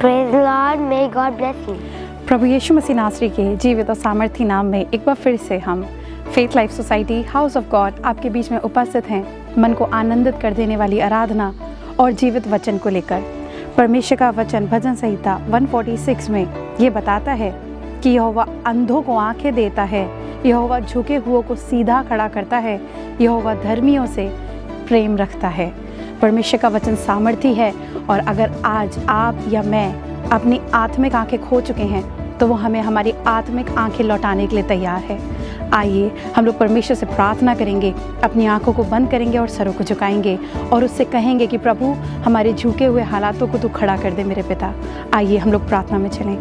Praise the Lord. May God bless you. प्रभु यीशु मसीह नासरी के जीवित और सामर्थी नाम में एक बार फिर से हम faith life society house of God आपके बीच में उपस्थित हैं, मन को आनंदित कर देने वाली आराधना और जीवित वचन को लेकर। परमेश्वर का वचन भजन संहिता 146 में ये बताता है कि यहोवा अंधों को आंखें देता है, यहोवा झुके हुओं को सीधा खड़ा करता है, यहोवा धर्मियों से प्रेम रखता है। परमेश्वर का वचन सामर्थी है और अगर आज आप या मैं अपनी आत्मिक आंखें खो चुके हैं तो वो हमें हमारी आत्मिक आंखें लौटाने के लिए तैयार है। आइए हम लोग परमेश्वर से प्रार्थना करेंगे, अपनी आंखों को बंद करेंगे और सरों को झुकाएंगे और उससे कहेंगे कि प्रभु हमारे झुके हुए हालातों को तू खड़ा कर दे मेरे पिता। आइए हम लोग प्रार्थना में चलें।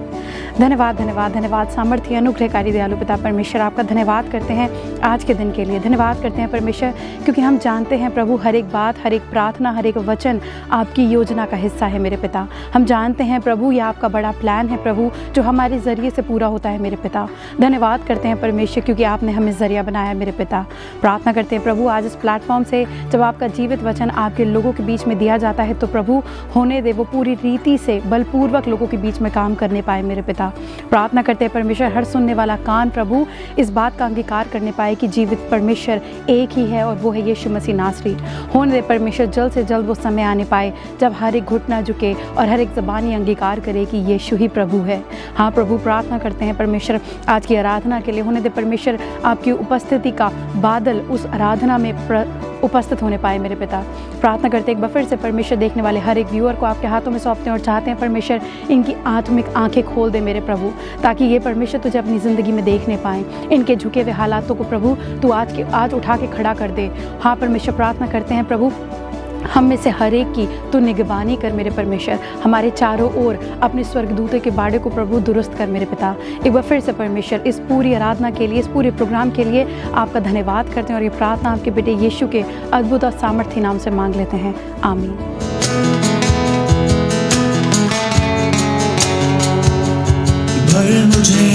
धन्यवाद धन्यवाद धन्यवाद सामर्थ्य अनुग्रहकारी दयालु पिता परमेश्वर, आपका धन्यवाद करते हैं आज के दिन के लिए। धन्यवाद करते हैं परमेश्वर, क्योंकि हम जानते हैं प्रभु हर एक बात, हर एक प्रार्थना, हर एक वचन आपकी योजना का हिस्सा है मेरे पिता। हम जानते हैं प्रभु यह आपका बड़ा प्लान है प्रभु, जो हमारे ज़रिए से पूरा होता है मेरे पिता। धन्यवाद करते हैं परमेश्वर, क्योंकि आपने हमें ज़रिया बनाया मेरे पिता। प्रार्थना करते हैं प्रभु आज इस प्लेटफॉर्म से जब आपका जीवित वचन आपके लोगों के बीच में दिया जाता है तो प्रभु होने दे वो पूरी रीति से बलपूर्वक लोगों के बीच में काम करने पाए मेरे पिता। प्रार्थना करते हैं परमेश्वर हर सुनने वाला कान प्रभु इस बात का अंगीकार करने पाए कि जीवित परमेश्वर एक ही है और वो है यीशु मसीह नासरी। होने दे परमेश्वर जल्द से जल्द वो समय आने पाए जब हर एक घुटना झुके और हर एक ज़बानी अंगीकार करे कि यीशु ही प्रभु है। हाँ प्रभु, प्रार्थना करते हैं परमेश्वर आज की आराधना के लिए। होने दे परमेश्वर आपकी उपस्थिति का बादल उस आराधना में उपस्थित होने पाए मेरे पिता। प्रार्थना करते एक बार फिर से परमेश्वर देखने वाले हर एक व्यूअर को आपके हाथों में सौंपते हैं और चाहते हैं परमेश्वर इनकी आत्मिक आंखें खोल दे मेरे प्रभु, ताकि ये परमेश्वर तुझे अपनी ज़िंदगी में देखने पाएँ। इनके झुके हुए हालातों को प्रभु तू आज उठा के खड़ा कर दे। हाँ परमेश्वर, प्रार्थना करते हैं प्रभु हम में से हर एक की तू निगरानी कर मेरे परमेश्वर। हमारे चारों ओर अपने स्वर्गदूतों के बाड़े को प्रभु दुरुस्त कर मेरे पिता। एक बार फिर से परमेश्वर इस पूरी आराधना के लिए, इस पूरे प्रोग्राम के लिए आपका धन्यवाद करते हैं और ये प्रार्थना आपके बेटे यीशु के अद्भुत और सामर्थी नाम से मांग लेते हैं, आमीन। भर मुझे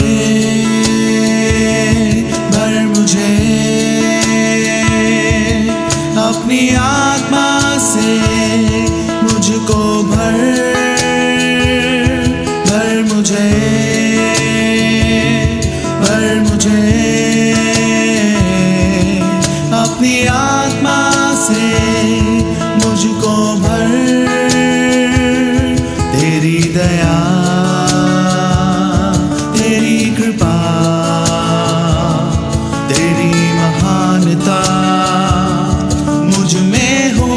अपनी आत्मा से मुझको भर मुझे अपनी आत्मा से मुझको भर। तेरी दया तेरी कृपा तेरी महानता मुझ में हो,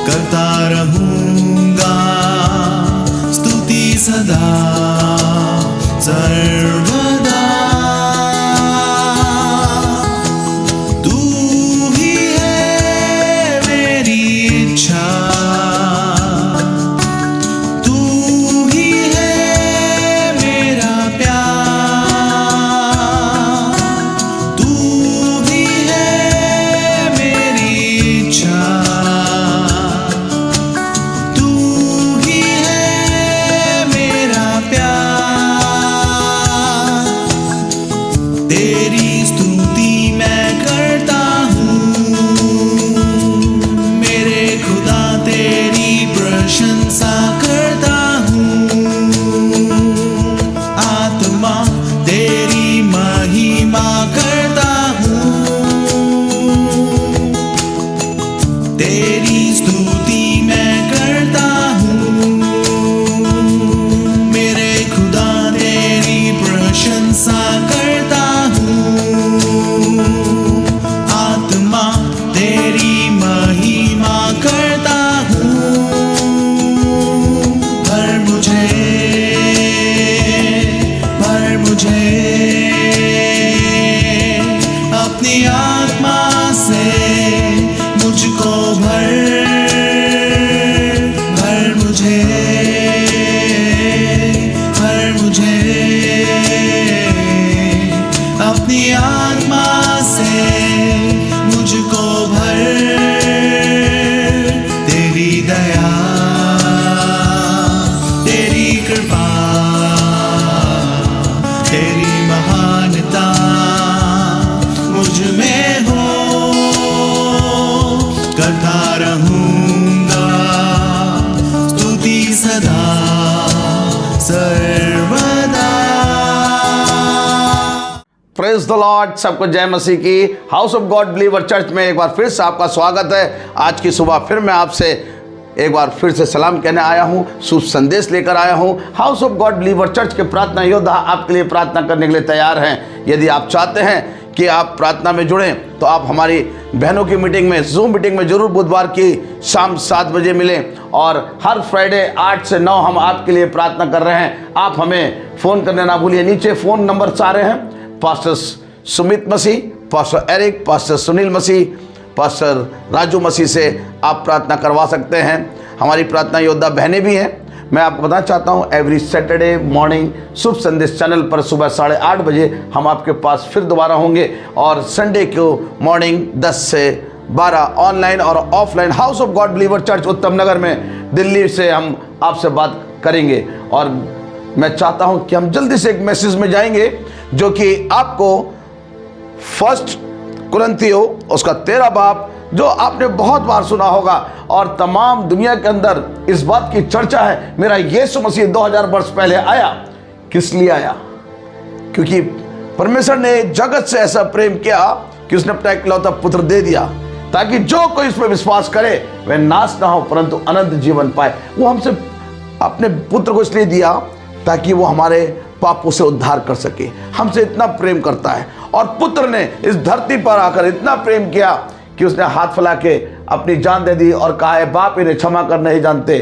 करता रहूंगा स्तुति सदा सर्वदा। तू ही है मेरी इच्छा, तू ही है मेरा प्यार, तू ही है मेरी इच्छा। सर्वदा। Praise the Lord. सबको जय मसीह की। House of God believer church में एक बार फिर से आपका स्वागत है। आज की सुबह फिर मैं आपसे एक बार फिर से सलाम कहने आया हूँ, शुभ संदेश लेकर आया हूँ। House of God believer church के प्रार्थना योद्धा आपके लिए प्रार्थना करने के लिए तैयार हैं। यदि आप चाहते हैं कि आप प्रार्थना में जुड़ें तो आप हमारी बहनों की मीटिंग में, जूम मीटिंग में जरूर बुधवार की शाम 7 बजे मिलें। और हर फ्राइडे 8 से 9 हम आपके लिए प्रार्थना कर रहे हैं। आप हमें फ़ोन करने ना भूलिए। नीचे फ़ोन नंबर सारे हैं। पास्टर सुमित मसीह, पास्टर एरिक, पास्टर सुनील मसीह, पास्टर राजू मसीह से आप प्रार्थना करवा सकते हैं। हमारी प्रार्थना योद्धा बहनें भी हैं। मैं आपको बताना चाहता हूं, एवरी सैटरडे मॉर्निंग शुभ संदेश चैनल पर सुबह 8:30 बजे हम आपके पास फिर दोबारा होंगे। और संडे को मॉर्निंग 10 से 12 ऑनलाइन और offline house of God believer church उत्तम नगर में दिल्ली से हम आपसे बात करेंगे। और मैं चाहता हूं कि हम जल्दी से एक मैसेज में जाएंगे जो कि आपको 1 कुरिन्थियों उसका 13 बाब, जो आपने बहुत बार सुना होगा और तमाम दुनिया के अंदर इस बात की चर्चा है, मेरा यीशु मसीह 2000 वर्ष पहले आया। किस लिए आया? क्योंकि परमेश्वर ने जगत से ऐसा प्रेम किया कि उसने अपना इकलौता पुत्र दे दिया, ताकि जो कोई इस पर विश्वास करे वह नाश ना हो परंतु अनंत जीवन पाए। वो हमसे अपने पुत्र को इसलिए दिया ताकि वो हमारे पापों से उद्धार कर सके। हमसे इतना प्रेम करता है। और पुत्र ने इस धरती पर आकर इतना प्रेम किया कि उसने हाथ फैला के अपनी जान दे दी और कहा है, बाप इन्हें क्षमा कर नहीं जानते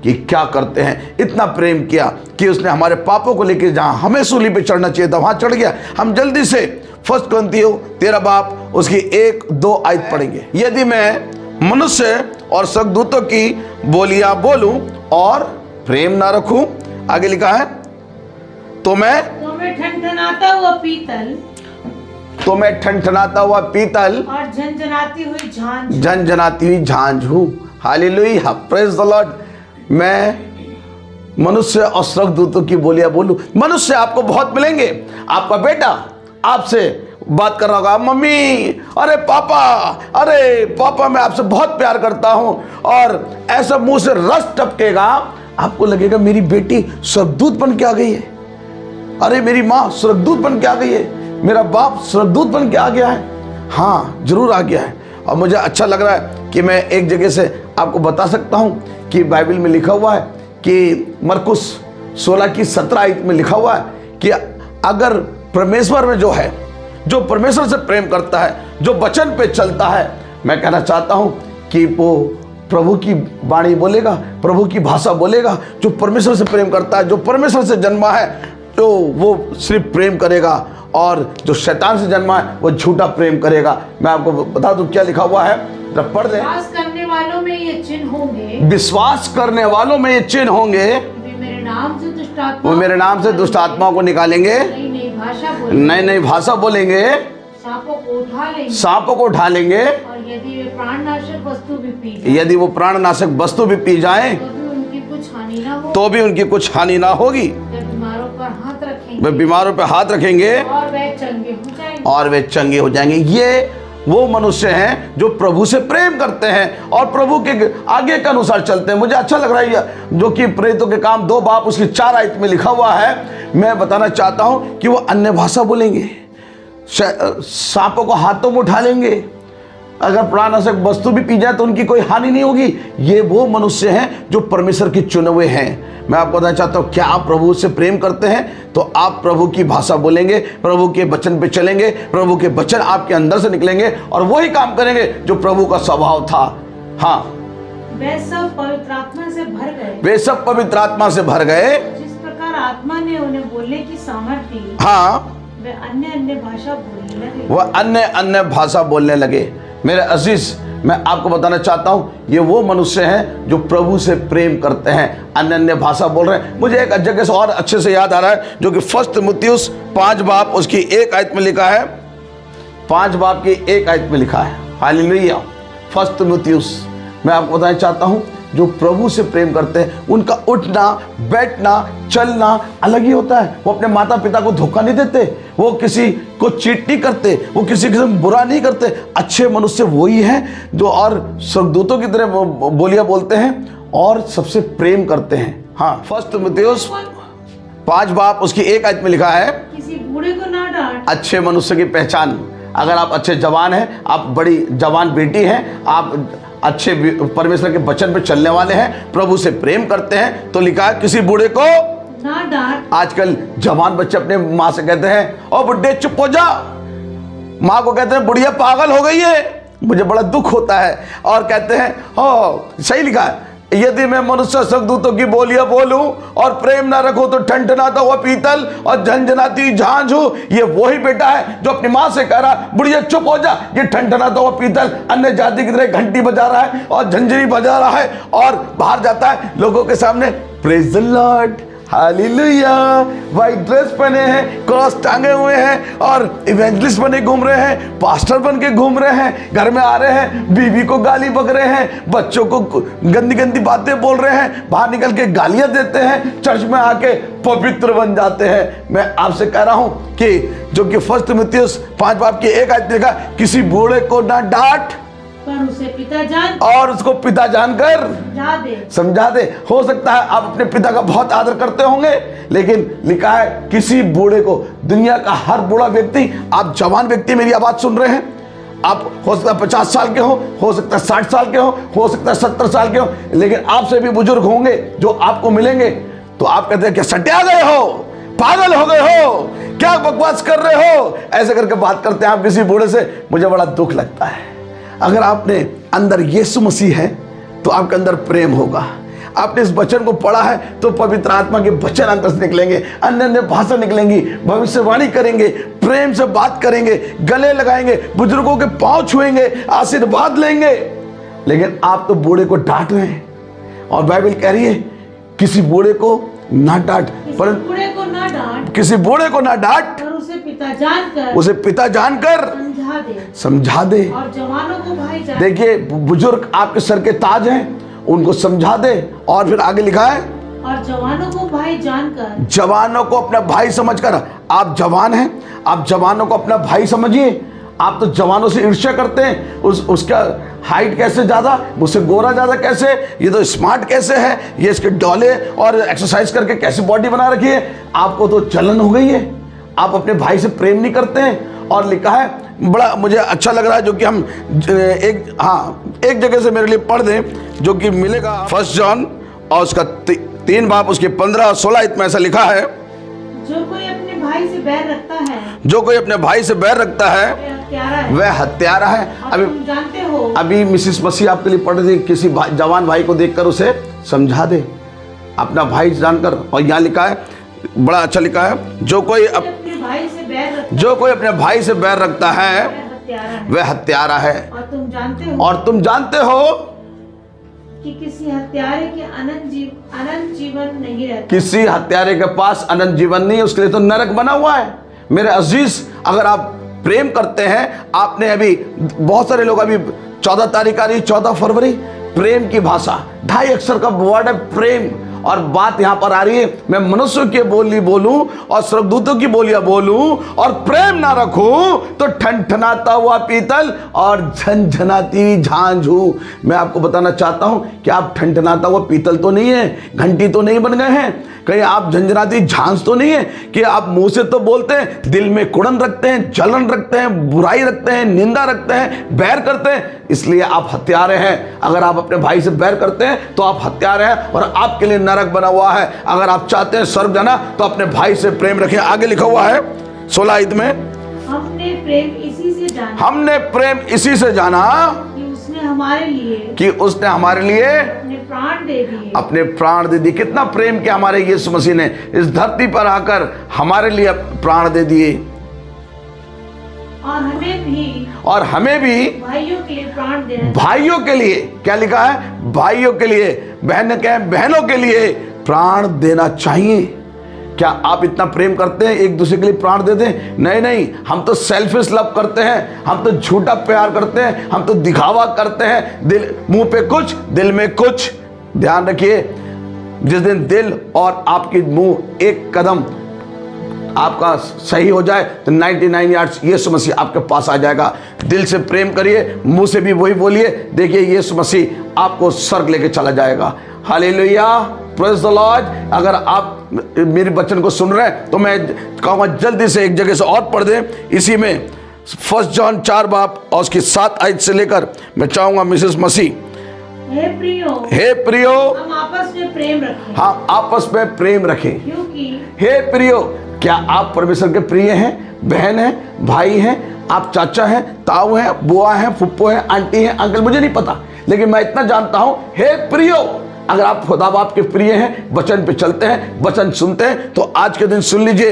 कि क्या करते हैं। इतना प्रेम किया कि उसने हमारे पापों को लेकर जहां हमें सूली पे चढ़ना चाहिए था वहां चढ़ गया। हम जल्दी से 1 कुरिन्थियों 13 बाब उसकी 1-2 आयत पढ़ेंगे। यदि मैं मनुष्य और स्वर्गदूतों की बोलियां बोलूं और प्रेम ना रखूं, आगे लिखा है, तो मैं ठनठनाता हुआ पीतल और झनझनाती हुई झांझ हूँ। Hallelujah, praise the Lord. मैं मनुष्य और स्वर्गदूतों की बोलियां बोलूं। मनुष्य आपको बहुत मिलेंगे। आपका बेटा आपसे बात कर रहा होगा, मम्मी, अरे पापा मैं आपसे बहुत प्यार करता हूं। और ऐसा मुंह से रस टपकेगा, आपको लगेगा मेरी बेटी स्वर्गदूत बन के आ गई है। अरे मेरी माँ स्वर्गदूत बन के आ गई है, मेरा बाप स्वर्गदूत बन के आ गया है। हाँ, जरूर आ गया है। और मुझे अच्छा लग रहा है कि मैं एक जगह से आपको बता सकता हूँ कि बाइबल में लिखा हुआ है कि मरकुस 16 की 17 आयत में लिखा हुआ है कि अगर परमेश्वर में जो है, जो परमेश्वर से प्रेम करता है, जो वचन पे चलता है, मैं कहना चाहता हूँ कि वो प्रभु की वाणी बोलेगा, प्रभु की भाषा बोलेगा। जो परमेश्वर से प्रेम करता है, जो परमेश्वर से जन्मा है, तो वो सिर्फ प्रेम करेगा। और जो शैतान से जन्मा है वो झूठा प्रेम करेगा। मैं आपको बता दूं क्या लिखा हुआ है, जब पढ़ लें। विश्वास करने वालों में ये चिन्ह होंगे, विश्वास करने वालों में ये चिन्ह होंगे, वे मेरे नाम से दुष्ट आत्माओं को निकालेंगे, नई भाषा बोलेंगे, सांपों को उठा लेंगे, और यदि वे प्राणनाशक वस्तु भी पी जाएं तो भी उनकी कुछ हानि ना होगी। वे बीमारों पर हाथ रखेंगे और वे चंगे हो जाएंगे। ये वो मनुष्य हैं जो प्रभु से प्रेम करते हैं और प्रभु के आगे के अनुसार चलते हैं। मुझे अच्छा लग रहा है जो कि प्रेरितों के काम 2 बाब उसकी 4 आयत में लिखा हुआ है। मैं बताना चाहता हूं कि वो अन्य भाषा बोलेंगे, सांपों को हाथों में उठा लेंगे, अगर प्राणनाशक वस्तु भी पी जाए तो उनकी कोई हानि नहीं होगी। ये वो मनुष्य हैं जो परमेश्वर के चुने हुए हैं। मैं आपको बताना चाहता हूँ, क्या आप प्रभु से प्रेम करते हैं तो आप प्रभु की भाषा बोलेंगे, प्रभु के वचन पे चलेंगे, प्रभु के वचन आपके अंदर से निकलेंगे और वही काम करेंगे जो प्रभु का स्वभाव था। हाँ, वे सब पवित्र आत्मा से भर गए, जिस प्रकार आत्मा ने उन्हें बोलने की सामर्थ्य दी। हाँ, वे अन्य भाषा बोलने लगे। वह अन्य भाषा बोलने लगे। मेरे अजीज, मैं आपको बताना चाहता हूं, ये वो मनुष्य हैं जो प्रभु से प्रेम करते हैं, अन्य भाषा बोल रहे हैं। मुझे एक जगह से और अच्छे से याद आ रहा है जो कि 1 तीमुथियुस 5 बाब उसकी 1 आयत में लिखा है। 5 बाब की 1 आयत में लिखा है। हालेलुया। 1 तीमुथियुस, मैं आपको बताना चाहता हूं, जो प्रभु से प्रेम करते हैं उनका उठना, बैठना, चलना अलग ही होता है। वो अपने माता पिता को धोखा नहीं देते, वो किसी को चीट नहीं करते, वो किसी के साथ बुरा नहीं करते। अच्छे मनुष्य वही हैं जो और स्वर्गदूतों की तरह बोलियां बोलते हैं और सबसे प्रेम करते हैं। हाँ, 1 तीमुथियुस 5 बाप उसकी 1 आयत में लिखा है, किसी बूढ़े को ना डांट। अच्छे मनुष्य की पहचान। अगर आप अच्छे जवान हैं, आप बड़ी जवान बेटी हैं, आप अच्छे परमेश्वर के वचन पे चलने वाले हैं, प्रभु से प्रेम करते हैं, तो लिखा है किसी बूढ़े को ना डांट। आजकल जवान बच्चे अपने माँ से कहते हैं, ओ बुड्ढे चुप हो जा। माँ को कहते हैं बुढ़िया पागल हो गई है। मुझे बड़ा दुख होता है। और कहते हैं, हो सही लिखा है, यदि मैं मनुष्य स्वर्गदूतों की बोलियां बोलूं और प्रेम ना रखूं तो ठनठनाता हुआ पीतल और झंझनाती झांझ हूं। ये वही बेटा है जो अपनी माँ से कह रहा, बुढ़िया चुप हो जा। ये ठनठनाता हुआ पीतल अन्य जाति की तरह घंटी बजा रहा है और झंझरी बजा रहा है और बाहर जाता है लोगों के सामने, praise the Lord, hallelujah, white dress पहने हैं, क्रॉस टांगे हुए हैं और इवेंजलिस्ट बने घूम रहे हैं, पास्टर बन के घूम रहे हैं, घर में आ रहे हैं, बीवी को गाली बक रहे हैं, बच्चों को गंदी गंदी बातें बोल रहे हैं, बाहर निकल के गालियां देते हैं, चर्च में आके पवित्र बन जाते हैं। मैं आपसे कह रहा हूं कि जो कि 1 तीमुथियुस 5 बाब की 1 आयत लिखा, किसी बूढ़े को ना डांट पर उसे पिता जान और उसको पिता जानकर समझा दे। हो सकता है आप अपने पिता का बहुत आदर करते होंगे, लेकिन लिखा है किसी बूढ़े को। दुनिया का हर बूढ़ा व्यक्ति, आप जवान व्यक्ति मेरी आवाज सुन रहे हैं, आप हो सकता है 50 साल के हो सकता है 60 साल के हो सकता है 70 साल के हो, लेकिन आपसे भी बुजुर्ग होंगे जो आपको मिलेंगे तो आप कहते हैं क्या सटिया गए हो, पागल हो गए हो, क्या बकवास कर रहे हो, ऐसे करके बात करते हैं आप किसी बूढ़े से। मुझे बड़ा दुख लगता है। अगर आपने अंदर यीशु मसीह है तो आपके अंदर प्रेम होगा। आपने इस वचन को पढ़ा है तो पवित्र आत्मा के वचन अंदर से निकलेंगे, अन्य अन्य भाषा निकलेंगी, भविष्यवाणी करेंगे, प्रेम से बात करेंगे, गले लगाएंगे, बुजुर्गों के पांव छुएंगे, आशीर्वाद लेंगे। लेकिन आप तो बूढ़े को डांट रहे हैं और बाइबल कह रही है किसी बूढ़े को ना डांट, पर बूढ़े को ना डांट, किसी बूढ़े को ना डांट, उसे पिता जानकर, उसे पिता जानकर समझा दे। और जवानों को भाई जान। देखिए बुजुर्ग आपके सर के ताज हैं, उनको समझा दे। और फिर आगे लिखा है, और जवानों को भाई जानकर, जवानों को अपना भाई समझकर। आप जवान हैं, आप जवानों को अपना भाई समझिए। आप तो जवानों से ईर्ष्या करते हैं, उसका हाइट कैसे ज्यादा, मुझसे गोरा ज्यादा कैसे, ये तो स्मार्ट कैसे है, ये इसके डोले और एक्सरसाइज करके कैसे बॉडी बना रखी है। आपको तो जलन हो गई है, आप अपने भाई से प्रेम नहीं करते हैं। और लिखा है, बड़ा मुझे अच्छा लग रहा है, जो कि हम एक जगह से मेरे लिए पढ़ दें जो कि मिलेगा 1 जॉन और उसका 3 बाब उसके 15 और 16 में ऐसा लिखा है, जो कोई अपने भाई से बैर रखता है, जो कोई अपने भाई से बैर रखता है वह हत्यारा है। अभी जानते हो, अभी मिसिस मसीह आपके लिए पढ़ रही, किसी जवान भाई को देखकर उसे समझा दे, अपना भाई जानकर। और यहाँ लिखा है, बड़ा अच्छा लिखा है, जो कोई अपने भाई से बैर रखता है वह हत्यारा है। और तुम जानते हो कि किसी हत्यारे के अनंत जीवन नहीं रहता। किसी हत्यारे के पास अनंत जीवन नहीं, उसके लिए तो नरक बना हुआ है। मेरे अजीज, अगर आप प्रेम करते हैं, आपने अभी बहुत सारे लोग, अभी 14 तारीख आ रही, 14 फरवरी, प्रेम की भाषा 2.5 अक्षर का वर्ड है प्रेम। और बात यहां पर आ रही है, मैं मनुष्यों की बोली बोलूं और स्वर्गदूतों की बोलियां बोलूं और प्रेम ना रखूं तो ठनठनाता हुआ पीतल और झनझनाती झांझ हूं। मैं आपको बताना चाहता हूं कि आप ठनठनाता हुआ पीतल तो नहीं है, घंटी तो नहीं बन गए हैं, कहीं आप झंझनाती झांझ तो नहीं है कि आप मुंह से तो बोलते हैं, दिल में कुड़न रखते हैं, जलन रखते हैं, बुराई रखते हैं, निंदा रखते हैं, बैर करते हैं, इसलिए आप हत्यारे हैं। अगर आप अपने भाई से बैर करते हैं तो आप हत्यारे हैं और आपके लिए नरक बना हुआ है। अगर आप चाहते हैं स्वर्ग जाना तो अपने भाई से प्रेम रखें। आगे लिखा हुआ है 16 में, हमने प्रेम इसी से जाना कि उसने हमारे लिए अपने प्राण दे दिए। कितना प्रेम किया हमारे यीशु मसीह ने, इस धरती पर आकर हमारे लिए प्राण दे दिए। और हमें भी भाइयों के लिए प्राण देना। भाइयों के लिए क्या लिखा है, भाइयों के लिए, बहनों के लिए प्राण देना चाहिए। क्या आप इतना प्रेम करते हैं एक दूसरे के लिए प्राण दे दें? नहीं, हम तो सेल्फिश लव करते हैं, हम तो झूठा प्यार करते हैं, हम तो दिखावा करते हैं, दिल मुंह पे कुछ दिल में कुछ। ध्यान रखिए, जिस दिन दिल और आपकी मुंह एक कदम आपका सही हो जाए तो 99 यार्ड्स यीशु मसीह आपके पास आ जाएगा। दिल से प्रेम करिए, मुंह से भी वही बोलिए, देखिए यीशु मसीह आपको स्वर्ग लेके चला जाएगा। Hallelujah, praise the Lord. अगर आप मेरे वचन को सुन रहे हैं तो मैं कहूँगा जल्दी से एक जगह से और पढ़ दें। इसी में 1 जॉन 4 बाब और उसकी 7 आयत से लेकर मैं चाहूँगा मिसेस मसीह, हे प्रियो हम आपस में प्रेम रखें, हाँ आपस में प्रेम रखें। क्योंकि हे प्रियो, क्या आप परमेश्वर के प्रिय हैं, बहन हैं, भाई हैं, आप चाचा हैं, ताऊ हैं, बुआ हैं, फुप्पो हैं, आंटी हैं, अंकल, मुझे नहीं पता, लेकिन मैं इतना जानता हूं, हे प्रियो, अगर आप खुदा बाप के प्रिय हैं, वचन पे चलते हैं, वचन सुनते हैं, तो आज के दिन सुन लीजिए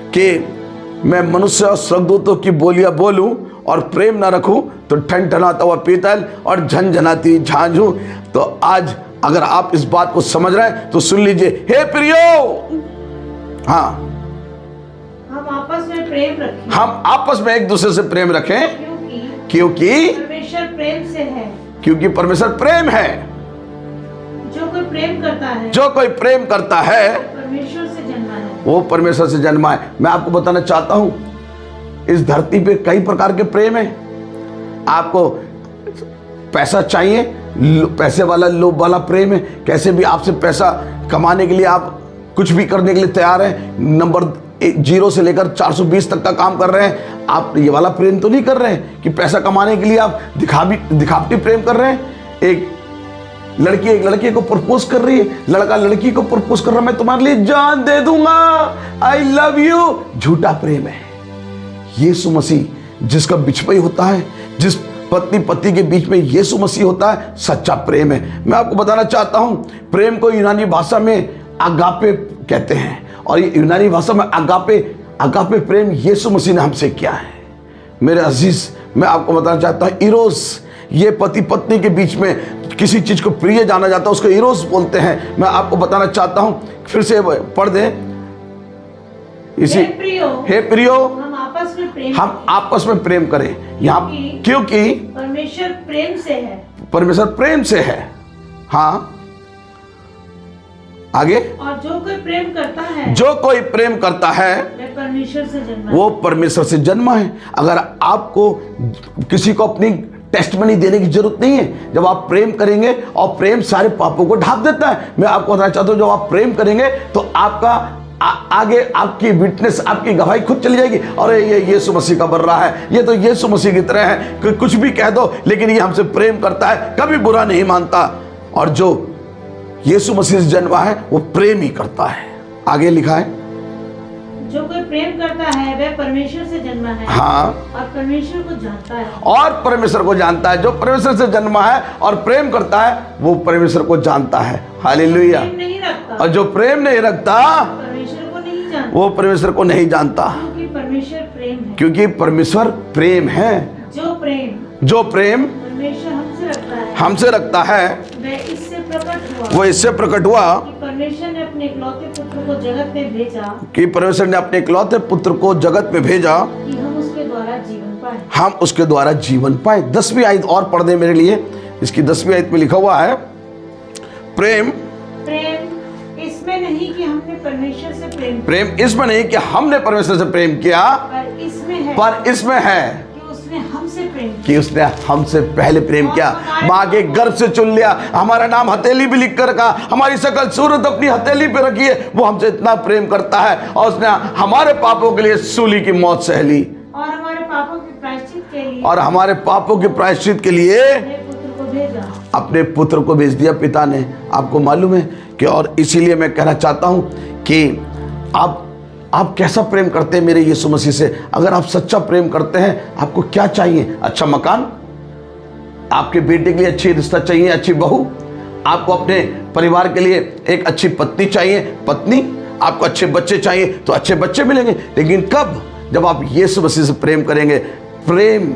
कि मैं मनुष्य और स्वर्गदूतों की बोलियां बोलूं और प्रेम ना रखूं तो ठनठनाता हुआ पीतल और झनझनाती झांझ हूं। तो आज अगर आप इस बात को समझ रहे हैं तो सुन लीजिए, हे प्रियो, हाँ हम आपस में प्रेम रखें, हम आपस में एक दूसरे से प्रेम रखें, क्योंकि परमेश्वर प्रेम से है, क्योंकि परमेश्वर प्रेम है। जो कोई प्रेम करता है, जो कोई प्रेम करता है परमेश्वर से जन्मा है, वो परमेश्वर से जन्मा है। मैं आपको बताना चाहता हूं, इस धरती पे कई प्रकार के प्रेम है। आपको पैसा चाहिए, पैसे वाला लोभ वाला प्रेम है, कैसे भी आपसे पैसा कमाने के लिए आप कुछ भी करने के लिए तैयार हैं, नंबर 0 से लेकर 420 तक का काम कर रहे हैं। आप ये वाला प्रेम तो नहीं कर रहे हैं कि पैसा कमाने के लिए आप दिखावटी प्रेम कर रहे हैं। एक लड़की एक लड़के को प्रपोज कर रही है, लड़का लड़की को प्रपोज कर रहा है, मैं तुम्हारे लिए जान दे दूंगा, आई लव यू, झूठा प्रेम है। यीशु मसीह जिसका बिछपई होता है, जिस पत्नी पति के बीच में यीशु मसीह होता है, सच्चा प्रेम है। मैं आपको बताना चाहता हूं, प्रेम को यूनानी भाषा में अगापे कहते हैं, और ये यूनानी भाषा में अगापे प्रेम यीशु मसीह ने हमसे किया है। मेरे अजीज, मैं आपको बताना चाहता हूं, इरोस, ये पति पत्नी के बीच में किसी चीज को प्रिय जाना जाता है, उसको इरोस बोलते हैं। मैं आपको बताना चाहता हूं, फिर से पढ़ दें इसी, हे प्रियो हम आपस में प्रेम करें, यहाँ क्योंकि परमेश्वर प्रेम से है, परमेश्वर प्रेम से है। हाँ आगे, और जो कोई प्रेम करता है, जो कोई प्रेम करता है वह परमेश्वर से जन्मा, वो परमेश्वर से जन्मा है। अगर आपको किसी को अपनी टेस्टमनी देने की जरूरत नहीं है। जब आप प्रेम करेंगे, और प्रेम सारे पापों को ढांप देता है। मैं आपको बताना चाहता हूं, जब आप प्रेम करेंगे तो आपका आगे आपकी विटनेस, आपकी गवाही खुद चली जाएगी, और ये यीशु मसीह का बन रहा है, ये तो यीशु मसीह की तरह है कि कुछ भी कह दो, लेकिन ये हमसे प्रेम करता है, कभी बुरा नहीं मानता। और जो यीशु मसीह से जन्मा है वो प्रेम ही करता है। आगे लिखा है, जो कोई प्रेम करता है वह परमेश्वर से जन्मा है, हाँ, और परमेश्वर को जानता है, और परमेश्वर को जानता है। जो परमेश्वर से जन्मा है और प्रेम करता है वो परमेश्वर को जानता है। हालेलुया। प्रेम नहीं रखता, और जो प्रेम नहीं रखता परमेश्वर को नहीं जानता, वो परमेश्वर को नहीं जानता, क्योंकि परमेश्वर प्रेम है। क्योंकि परमेश्वर प्रेम है। जो प्रेम परमेश्वर हमसे रखता है वह इससे प्रकट हुआ, वो इससे प्रकट हुआ कि परमेश्वर ने अपने इकलौते पुत्र को जगत में भेजा, कि परमेश्वर ने अपने इकलौते पुत्र को जगत में भेजा कि हम उसके द्वारा जीवन पाए, हम उसके द्वारा जीवन पाए। 10वीं आयत और पढ़ दे मेरे लिए। इसकी 10वीं आयत में लिखा हुआ है, प्रेम इसमें नहीं कि हमने परमेश्वर से प्रेम इसमें नहीं कि हमने परमेश्वर से प्रेम किया, पर इसमें है कि उसने हमसे पहले प्रेम किया। माँ के गर्भ से चुन लिया, हमारा नाम हथेली भी लिख कर रखा, हमारी शकल सूरत अपनी हथेली पे रखी है। वो हमसे इतना प्रेम करता है, और उसने हमारे पापों के लिए सूली की मौत सह ली, और हमारे पापों के प्रायश्चित के लिए, और हमारे पापों के प्रायश्चित के लिए अपने पुत्र को भेज दिया पिता ने। आपको मालूम है कि, और इसीलिए मैं कहना चाहता हूं कि आप कैसा प्रेम करते हैं मेरे यीशु मसीह से। अगर आप सच्चा प्रेम करते हैं, आपको क्या चाहिए? अच्छा मकान, आपके बेटे के लिए अच्छी रिश्ता चाहिए, अच्छी बहू, आपको अपने परिवार के लिए एक अच्छी पत्नी चाहिए, पत्नी, आपको अच्छे बच्चे चाहिए तो अच्छे बच्चे मिलेंगे। लेकिन कब? जब आप यीशु मसीह से प्रेम करेंगे। प्रेम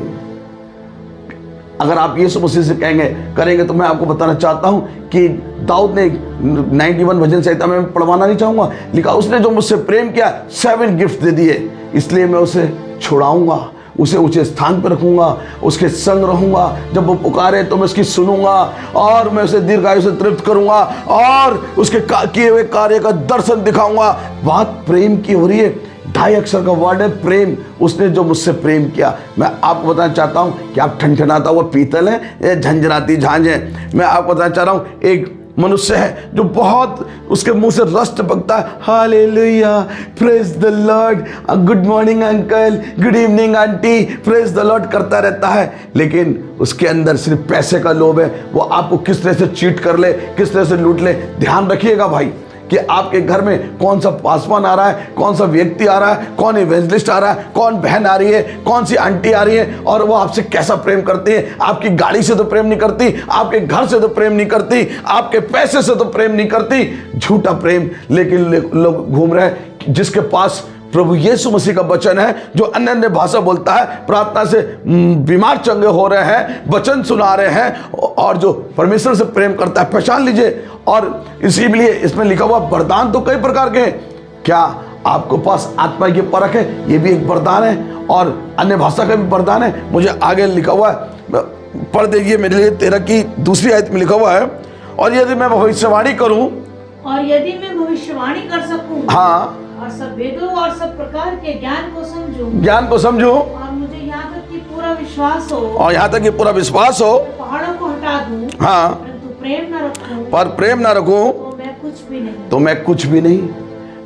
अगर आप यीशु मसीह से करेंगे तो मैं आपको बताना चाहता हूं कि दाऊद ने 91 भजन संहिता में पढ़वाना नहीं चाहूंगा, लिखा उसने जो मुझसे प्रेम किया 7 गिफ्ट दे दिए, इसलिए मैं उसे छुड़ाऊंगा, उसे ऊंचे स्थान पर रखूंगा, उसके संग रहूंगा। जब वो पुकारे तो मैं उसकी सुनूंगा, और मैं उसे दीर्घायु से तृप्त करूंगा, और उसके किए हुए कार्य का दर्शन दिखाऊंगा। बात प्रेम की हो रही है। 2.5 अक्षर का वर्ड है प्रेम। उसने जो मुझसे प्रेम किया। मैं आपको बताना चाहता हूं कि आप ठनठनाता हुआ पीतल है, झंझनाती झांझ है। मैं आपको बताना चाह रहा हूं, एक मनुष्य है जो बहुत उसके मुंह से रस टपकता है, hallelujah, praise the Lord, good morning uncle, good evening aunty, praise the Lord करता रहता है, लेकिन उसके अंदर सिर्फ पैसे का लोभ है। वो आपको किस तरह से चीट कर ले, किस तरह से लूट ले। ध्यान रखिएगा भाई कि आपके घर में कौन सा पासवान आ रहा है, कौन सा व्यक्ति आ रहा है, कौन इवेंजलिस्ट आ रहा है, कौन बहन आ रही है, कौन सी आंटी आ रही है, और वो आपसे कैसा प्रेम करती है। आपकी गाड़ी से तो प्रेम नहीं करती, आपके घर से तो प्रेम नहीं करती, आपके पैसे से तो प्रेम नहीं करती, झूठा प्रेम। लेकिन लोग घूम रहे हैं जिसके पास प्रभु यीशु मसीह का वचन है, जो अन्य अन्य भाषा बोलता है, प्रार्थना से बीमार चंगे हो रहे हैं, वचन सुना रहे हैं, और जो परमेश्वर से प्रेम करता है। पहचान लीजिए। और इसीलिए इसमें लिखा हुआ वरदान तो कई प्रकार के हैं। क्या आपके पास आत्मा की परख है? ये भी एक वरदान है, और अन्य भाषा का भी वरदान है। मुझे आगे लिखा हुआ है, पढ़ देखिए मेरे लिए 13 की दूसरी आयत में लिखा हुआ है, और यदि मैं भविष्यवाणी करूं, और यदि मैं भविष्यवाणी कर सकूं, हाँ, और सब वेदों और सब प्रकार के ज्ञान को समझूं, और मुझे यहाँ तक कि पूरा विश्वास हो, और यहाँ तक कि पूरा विश्वास हो, पहाड़ों को हटा दूं, हाँ, परंतु प्रेम न रखूं, पर प्रेम ना रखूं, तो मैं कुछ भी नहीं। तो मैं कुछ भी नहीं।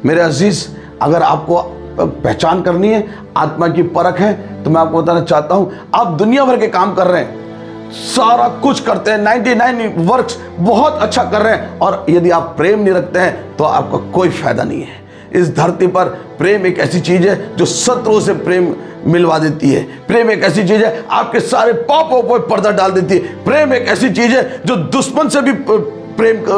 मेरे अजीज, अगर आपको पहचान करनी है, आत्मा की परख है, तो मैं आपको बताना चाहता हूं, आप दुनिया भर के काम कर रहे हैं, सारा कुछ करते हैं, 99 वर्क्स बहुत अच्छा कर रहे हैं, और यदि आप प्रेम नहीं रखते हैं तो आपका कोई फायदा नहीं है। इस धरती पर प्रेम एक ऐसी चीज है जो शत्रुओं से प्रेम मिलवा देती है। प्रेम एक ऐसी चीज है आपके सारे पापों पर पर्दा डाल देती है। प्रेम एक ऐसी चीज है जो दुश्मन से भी प्रेम का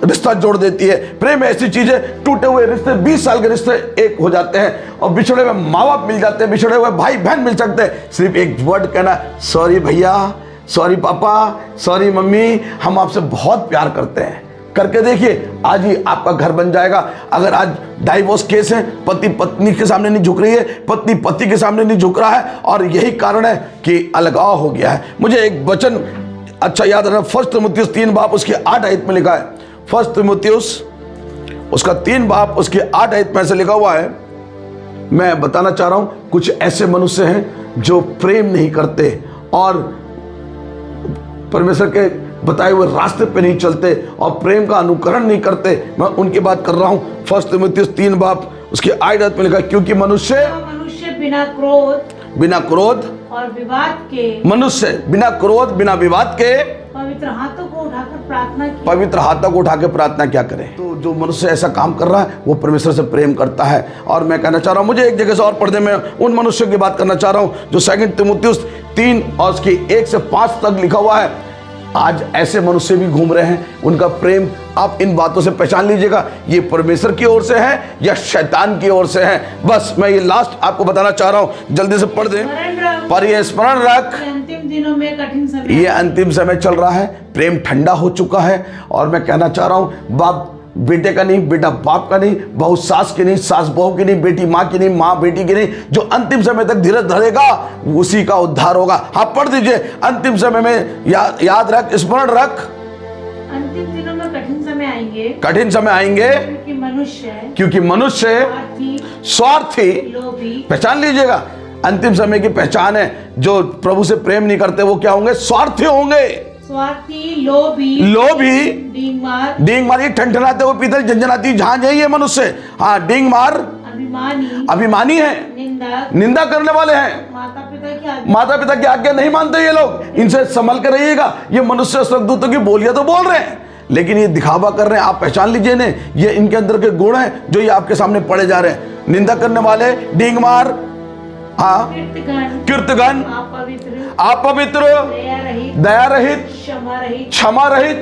रिश्ता जोड़ देती है। प्रेम ऐसी चीज है, टूटे हुए रिश्ते 20 साल के रिश्ते एक हो जाते हैं, और बिछड़े हुए माँ बाप मिल जाते हैं, बिछड़े हुए भाई बहन मिल सकते हैं। सिर्फ एक वर्ड कहना, सॉरी भैया, सॉरी पापा, सॉरी मम्मी, हम आपसे बहुत प्यार करते हैं, करके देखिए, आज ही आपका घर बन जाएगा। अगर आज डाइवोर्स केस है, पति पत्नी के सामने नहीं झुक रही है, पत्नी पति के सामने नहीं झुक रहा है, और यही कारण है कि अलगाव हो गया है। मुझे एक वचन अच्छा याद रखना, 1 तीमुथियुस 3 बाब उसके 8 आयत में लिखा है। 1 तीमुथियुस उसका 3 बाब उसके 8 आयत में ऐसे लिखा हुआ है। मैं बताना चाह रहा हूं, कुछ ऐसे मनुष्य हैं जो प्रेम नहीं करते और परमेश्वर के बताए हुए रास्ते पे नहीं चलते और प्रेम का अनुकरण नहीं करते। मैं उनकी बात कर रहा हूं। 1 तीमुथियुस 3 बाब उसके 8 आयत में लिखा है, क्योंकि मनुष्य बिना क्रोध और विवाद के, मनुष्य बिना क्रोध बिना विवाद के पवित्र हाथों को उठाकर प्रार्थना की, पवित्र हाथों को उठा के प्रार्थना क्या करें। तो जो मनुष्य ऐसा काम कर रहा है वो परमेश्वर से प्रेम करता है। और मैं कहना चाह रहा हूं, मुझे एक जगह से और पढ़ने में उन मनुष्यों की बात करना चाह रहा हूं जो 2 तीमुथियुस 3 और उसकी 1 से 5 तक लिखा हुआ है। आज ऐसे मनुष्य भी घूम रहे हैं, उनका प्रेम आप इन बातों से पहचान लीजिएगा, ये परमेश्वर की ओर से है या शैतान की ओर से है। बस मैं ये लास्ट आपको बताना चाह रहा हूं, जल्दी से पढ़ दें। पर ये स्मरण रख, अंतिम दिनों में कठिन समय, ये अंतिम समय चल रहा है, प्रेम ठंडा हो चुका है। और मैं कहना चाह रहा हूं, बाप बेटे का नहीं, बेटा बाप का नहीं, बहू सास की नहीं, सास बहू की नहीं, बेटी माँ की नहीं, माँ बेटी की नहीं, जो अंतिम समय तक धीरज धरेगा उसी का उद्धार होगा। हाँ पढ़ दीजिए, अंतिम समय में याद रख, स्मरण रख, अंतिम दिनों में कठिन समय आएंगे, कठिन समय आएंगे, क्योंकि मनुष्य स्वार्थी, पहचान लीजिएगा, अंतिम समय की पहचान है, जो प्रभु से प्रेम नहीं करते वो क्या होंगे? स्वार्थी होंगे, स्वार्थी, लोभी, डींग मार, ये ठंडनाते हुए पीतल झंझनाती जहां जाइए ये मनुष्य, हाँ डींग मार, अभिमानी है, निंदा करने वाले हैं, माता पिता की आज्ञा नहीं मानते ये लोग, इनसे संभल कर रहिएगा। ये मनुष्य स्वर्गदूतों की बोलियां तो बोल रहे हैं, लेकिन ये दिखावा कर रहे हैं। आप पहचान लीजिए इन्हें, ये इनके अंदर के गुण हैं जो ये आपके सामने पड़े जा रहे हैं। निंदा करने वाले, डींग मार, हाँ, कीर्तगन, अपवित्र, दया रहित, क्षमा रहित,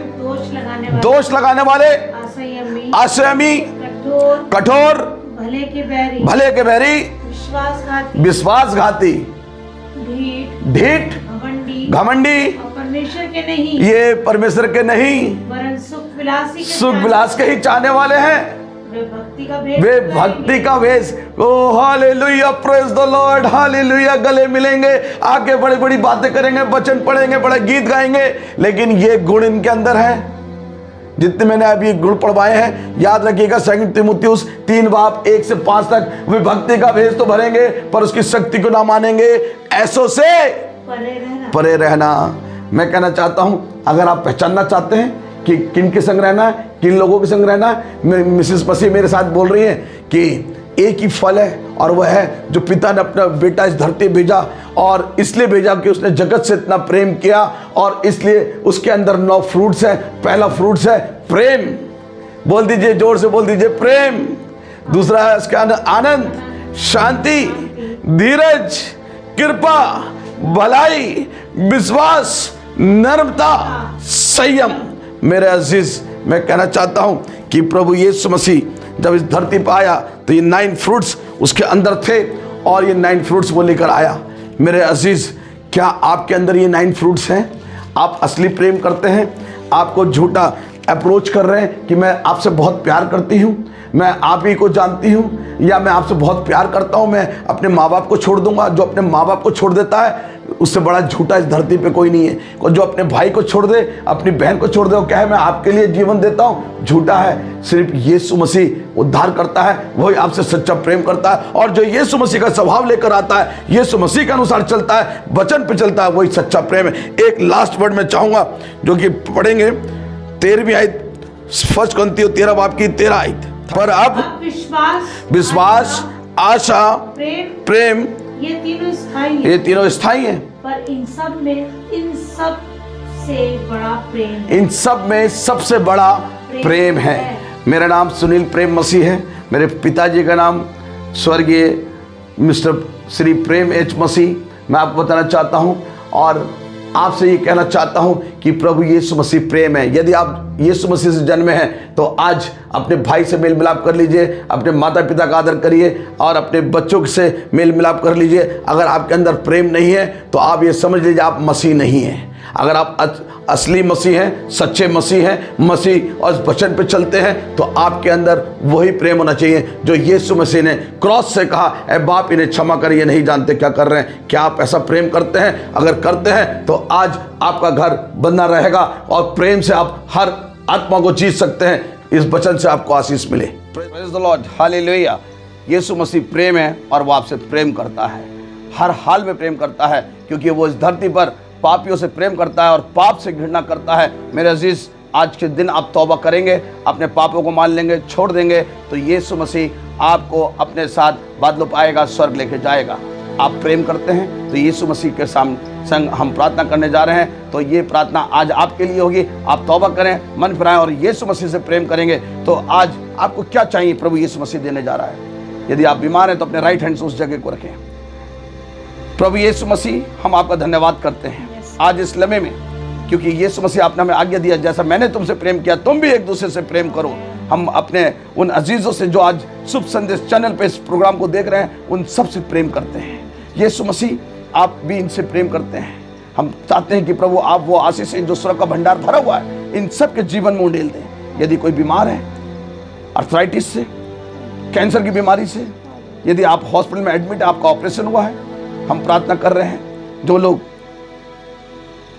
दोष लगाने वाले, असंयमी, कठोर, भले के बैरी, विश्वासघाती, ढीठ, घमंडी, ये परमेश्वर के नहीं, सुख विलास के ही चाहने वाले हैं, वे भक्ति का वेश। Oh hallelujah, praise the Lord, hallelujah. गले मिलेंगे, आगे बड़ी बड़ी बातें करेंगे, वचन पढ़ेंगे, बड़े गीत गाएंगे, लेकिन ये गुण इनके अंदर है। जितने मैंने अभी गुण पढ़वाए हैं, याद रखिएगा, 2 तीमुथियुस 3 बाब 1 से 5 तक, वे भक्ति का वेश तो भरेंगे पर उसकी शक्ति को ना मानेंगे, ऐसों से परे रहना। मैं कहना चाहता हूं, अगर आप पहचानना चाहते हैं कि किन के संग रहना है, किन लोगों के संग रहना है। मिसेस मसीह मेरे साथ बोल रही है कि एक ही फल है और वह है जो पिता ने अपना बेटा इस धरती भेजा, और इसलिए भेजा कि उसने जगत से इतना प्रेम किया, और इसलिए उसके अंदर 9 फ्रूट्स है। पहला फ्रूट्स है प्रेम, बोल दीजिए, जोर से बोल दीजिए प्रेम। दूसरा है उसके अंदर आनंद, शांति, धीरज, कृपा, भलाई, विश्वास, नम्रता, संयम। मेरे अजीज, मैं कहना चाहता हूं कि प्रभु यीशु मसीह जब इस धरती पर आया तो ये 9 फ्रूट्स उसके अंदर थे, और ये 9 फ्रूट्स वो लेकर आया। मेरे अजीज, क्या आपके अंदर ये 9 फ्रूट्स हैं? आप असली प्रेम करते हैं? आपको झूठा अप्रोच कर रहे हैं कि मैं आपसे बहुत प्यार करती हूँ, मैं आप ही को जानती हूँ, या मैं आपसे बहुत प्यार करता हूँ, मैं अपने माँ बाप को छोड़ दूंगा। जो अपने माँ बाप को छोड़ देता है उससे बड़ा झूठा इस धरती पे कोई नहीं है। और जो अपने भाई को छोड़ दे, अपनी बहन को छोड़ दे, वो कहे मैं आपके लिए जीवन देता हूँ, झूठा है। सिर्फ यीशु मसीह उद्धार करता है, वही आपसे सच्चा प्रेम करता है। और जो यीशु मसीह का स्वभाव लेकर आता है, यीशु मसीह के अनुसार चलता है, वचन पे चलता है, वही सच्चा प्रेम है। एक लास्ट वर्ड में चाहूंगा जो कि पढ़ेंगे 13वीं आयत, 1 कुरिन्थियों 13 बाब की 13 आयत। पर अब विश्वास, आशा, प्रेम, ये तीनों स्थायी हैं। ये तीनों स्थायी हैं। पर इन सब से बड़ा प्रेम, इन सब में सबसे बड़ा प्रेम है। मेरा नाम सुनील प्रेम मसीह है। मेरे पिताजी का नाम स्वर्गीय मिस्टर श्री प्रेम एच मसीह। मैं आपको बताना चाहता हूं और आपसे ये कहना चाहता हूं कि प्रभु यीशु मसीह प्रेम है। यदि आप यीशु मसीह से जन्मे हैं तो आज अपने भाई से मेल मिलाप कर लीजिए, अपने माता पिता का आदर करिए और अपने बच्चों से मेल मिलाप कर लीजिए। अगर आपके अंदर प्रेम नहीं है तो आप ये समझ लीजिए आप मसीह नहीं हैं। अगर आप असली मसीह हैं, सच्चे मसीह हैं, मसीह और वचन पे चलते हैं, तो आपके अंदर वही प्रेम होना चाहिए जो यीशु मसीह ने क्रॉस से कहा, ऐ बाप इन्हें क्षमा कर, ये नहीं जानते क्या कर रहे हैं। क्या आप ऐसा प्रेम करते हैं? अगर करते हैं तो आज आपका घर बंधा रहेगा और प्रेम से आप हर आत्मा को जीत सकते हैं। इस वचन से आपको आशीष मिले। Praise the Lord, hallelujah. Yeshu Masih प्रेम है और वो आपसे प्रेम करता है, हर हाल में प्रेम करता है, क्योंकि वो इस धरती पर पापियों से प्रेम करता है और पाप से घृणा करता है। मेरे अजीज, आज के दिन आप तौबा करेंगे, अपने पापों को मान लेंगे, छोड़ देंगे, तो यीशु मसीह आपको अपने साथ बादलों पर आएगा, स्वर्ग लेके जाएगा। आप प्रेम करते हैं तो यीशु मसीह के संग हम प्रार्थना करने जा रहे हैं। तो ये प्रार्थना आज आपके लिए होगी। आप तौबा करें, मन फिराएं और यीशु मसीह से प्रेम करेंगे। तो आज आपको क्या चाहिए प्रभु यीशु मसीह देने जा रहा है। यदि आप बीमार हैं तो अपने राइट हैंड से उस जगह को रखें। प्रभु यीशु मसीह, हम आपका धन्यवाद करते हैं आज इस लम्हे में, क्योंकि यीशु मसीह आपने हमें आज्ञा दिया, जैसा मैंने तुमसे प्रेम किया तुम भी एक दूसरे से प्रेम करो। हम अपने उन अजीजों से जो आज शुभ संदेश चैनल पे इस प्रोग्राम को देख रहे हैं, उन सब से प्रेम करते हैं। यीशु मसीह, आप भी इनसे प्रेम करते हैं। हम चाहते हैं कि प्रभु आप वो आशीष जो स्वर्ग का भंडार भरा हुआ है, इन सब के जीवन में उंडेल दें। यदि कोई बीमार है अर्थराइटिस से, कैंसर की बीमारी से, यदि आप हॉस्पिटल में एडमिट, आपका ऑपरेशन हुआ है, हम प्रार्थना कर रहे हैं। जो लोग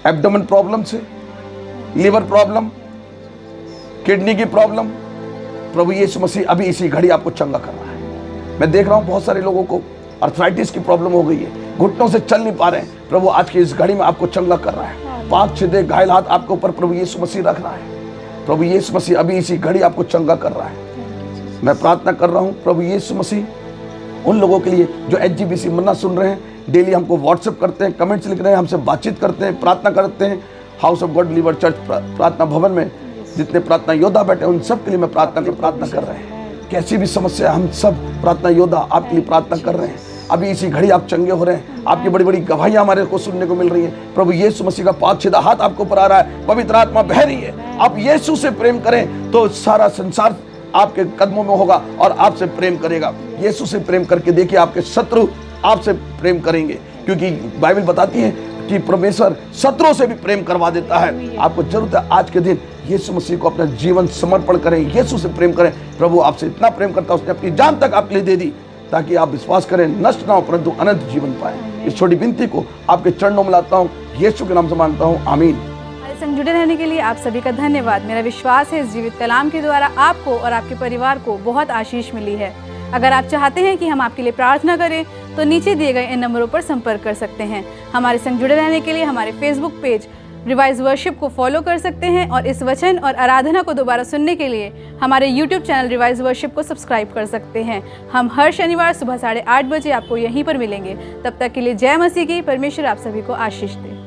एब्डोमेन प्रॉब्लम से, लीवर प्रॉब्लम, किडनी की प्रॉब्लम, प्रभु यीशु मसीह अभी इसी घड़ी आपको चंगा कर रहा है। मैं देख रहा हूं बहुत सारे लोगों को अर्थराइटिस की प्रॉब्लम हो गई है, घुटनों से चल नहीं पा रहे हैं। प्रभु आज की इस घड़ी में आपको चंगा कर रहा है। पाक छिदे घायल हाथ आपके ऊपर प्रभु यीशु मसीह रख रहा है। प्रभु यीशु मसीह अभी इसी घड़ी आपको चंगा कर रहा है। मैं प्रार्थना कर रहा हूं प्रभु यीशु मसीह उन लोगों के लिए जो HGBC मन्ना सुन रहे हैं, डेली हमको व्हाट्सएप करते हैं, कमेंट्स लिख रहे हैं, हमसे बातचीत करते हैं, प्रार्थना करते हैं। House of God believer church प्रार्थना भवन में जितने प्रार्थना योद्धा बैठे हैं, उन सब के लिए मैं प्रार्थना कर रहे हैं। कैसी भी समस्या, हम सब प्रार्थना योद्धा आपके लिए प्रार्थना कर रहे हैं। अभी इसी घड़ी आप चंगे हो रहे हैं। आपकी बड़ी बड़ी गवाहियां हमारे को सुनने को मिल रही है। प्रभु यीशु मसीह का पाक छिदा हाथ आपके ऊपर आ रहा है, पवित्र आत्मा बह रही है। आप यीशु से प्रेम करें तो सारा संसार आपके कदमों में होगा और आपसे प्रेम करेगा। यीशु से प्रेम करके देखिए, आपके शत्रु आपसे प्रेम करेंगे, क्योंकि बाइबल बताती है कि परमेश्वर शत्रुओं से भी प्रेम करवा देता है। आपको जरूरत है आज के दिन यीशु मसीह को अपना जीवन समर्पण करें, यीशु से प्रेम करें। प्रभु आपसे इतना प्रेम करता है, उसने अपनी जान तक आपके लिए दे दी, ताकि आप विश्वास करें, नष्ट ना हो परंतु अनंत जीवन पाए। इस छोटी विनती को आपके चरणों में लाता हूँ, यीशु के नाम से मांगता हूँ, आमीन। हमारे संग जुड़े रहने के लिए आप सभी का धन्यवाद। मेरा विश्वास है इस जीवित कलाम के द्वारा आपको और आपके परिवार को बहुत आशीष मिली है। अगर आप चाहते हैं कि हम आपके लिए प्रार्थना करें तो नीचे दिए गए इन नंबरों पर संपर्क कर सकते हैं। हमारे संग जुड़े रहने के लिए हमारे फेसबुक पेज रिवाइज वर्शिप को फॉलो कर सकते हैं और इस वचन और आराधना को दोबारा सुनने के लिए हमारे यूट्यूब चैनल रिवाइज वर्शिप को सब्सक्राइब कर सकते हैं। हम हर शनिवार सुबह 8:30 बजे आपको यहीं पर मिलेंगे। तब तक के लिए जय मसीह की। परमेश्वर आप सभी को आशीष दे।